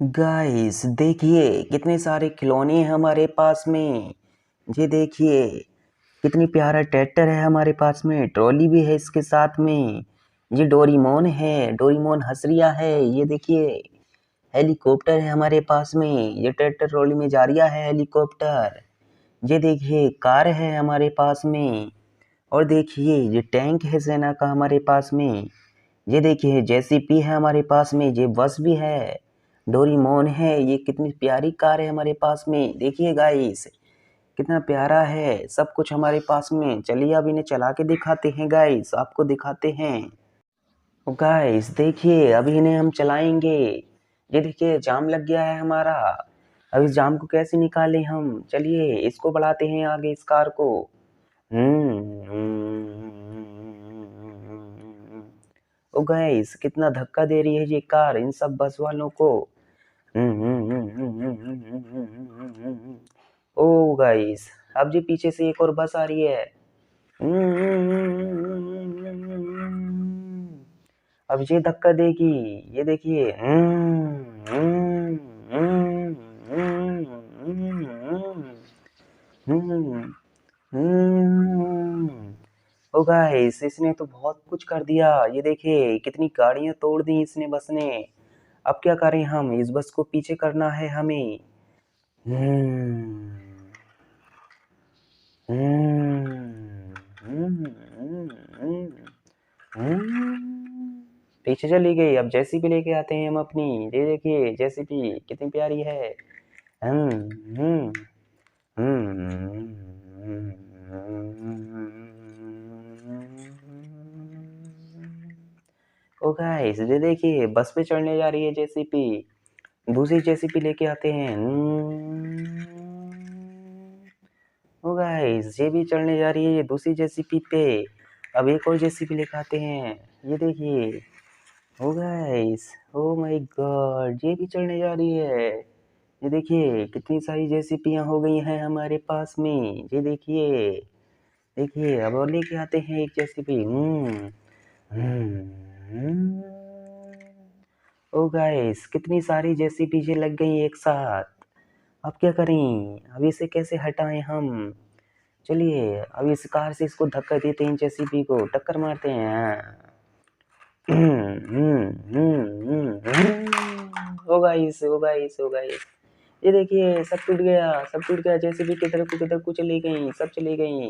Guys देखिए कितने सारे खिलौने हैं हमारे पास में। ये देखिए कितनी प्यारा ट्रैक्टर है हमारे पास में, ट्रॉली भी है इसके साथ में। ये डोरीमोन है, डोरीमोन हंस रिया है। ये देखिए हेलीकॉप्टर है हमारे पास में, ये ट्रैक्टर ट्रॉली में जा रिया है हेलीकॉप्टर। ये देखिए कार है हमारे पास में। और देखिए ये टैंक है सेना का हमारे पास में। ये देखिए जेसीपी है हमारे पास में, ये बस भी है, डोरीमोन है। ये कितनी प्यारी कार है हमारे पास में। देखिए गाइस कितना प्यारा है सब कुछ हमारे पास में। चलिए अब इन्हें चला के दिखाते हैं गाइस, आपको दिखाते हैं। गाइस देखिए अभी इन्हें हम चलाएंगे। ये देखिए जाम लग गया है हमारा। अब इस जाम को कैसे निकालें हम, चलिए इसको बढ़ाते हैं आगे इस कार को। ओ गाइस कितना धक्का दे रही है ये कार इन सब बस वालों को। ओ गाइस अब जी पीछे से एक और बस आ रही है। अब ये धक्का देगी, ये देखिए। ओ गाइस इसने तो बहुत कुछ कर दिया। ये देखिए कितनी गाड़ियां तोड़ दी इसने बस ने। अब क्या करें हम, इस बस को पीछे करना है हमें। पीछे चली गई। अब जेसीबी लेके आते हैं हम अपनी। ये देखिए जेसीबी कितनी प्यारी है। ओ गाइस ये देखिए बस पे चढ़ने जा रही है जेसीबी। दूसरी जेसीबी लेके आते हैं। ओ गाइस ये भी चढ़ने जा रही है ये दूसरी जेसीबी पे। अब एक और जेसीबी लेके आते हैं। ये देखिए ओ गाइस, ओ माय गॉड, ये भी चढ़ने जा रही है। ये देखिए कितनी सारी जेसीबियां हो गई हैं हमारे पास में। ये देखिए, देखिए अब और लेके आते हैं एक जेसीबी। ओ गाइस कितनी सारी जेसीबी ये लग गई एक साथ। अब क्या करें, अब इसे कैसे हटाएं हम। चलिए अब इस कार से इसको धक्का देते हैं, जेसीबी को टक्कर मारते हैं। ओ गाइस, ओ गाइस, ओ गाइस, ये देखिए सब टूट गया, सब टूट गया। जेसीबी किधर को चली गई, सब चली गई।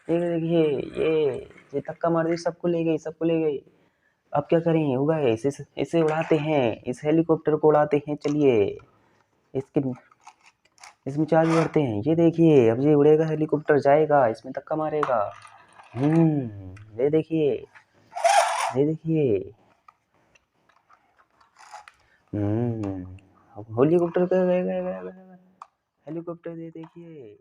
ये देखिए ये धक्का मार दी, सबको ले गई, सबको ले गई। अब क्या करें, होगा इसे उड़ाते हैं, इस हेलीकॉप्टर को उड़ाते हैं। चलिए इसके इसमें चार्ज भरते हैं। ये देखिए अब ये उड़ेगा, हेलीकॉप्टर जाएगा, इसमें धक्का मारेगा। ये देखिए, ये देखिए। अब हेलीकॉप्टर का गया, हेलीकॉप्टर ये देखिए।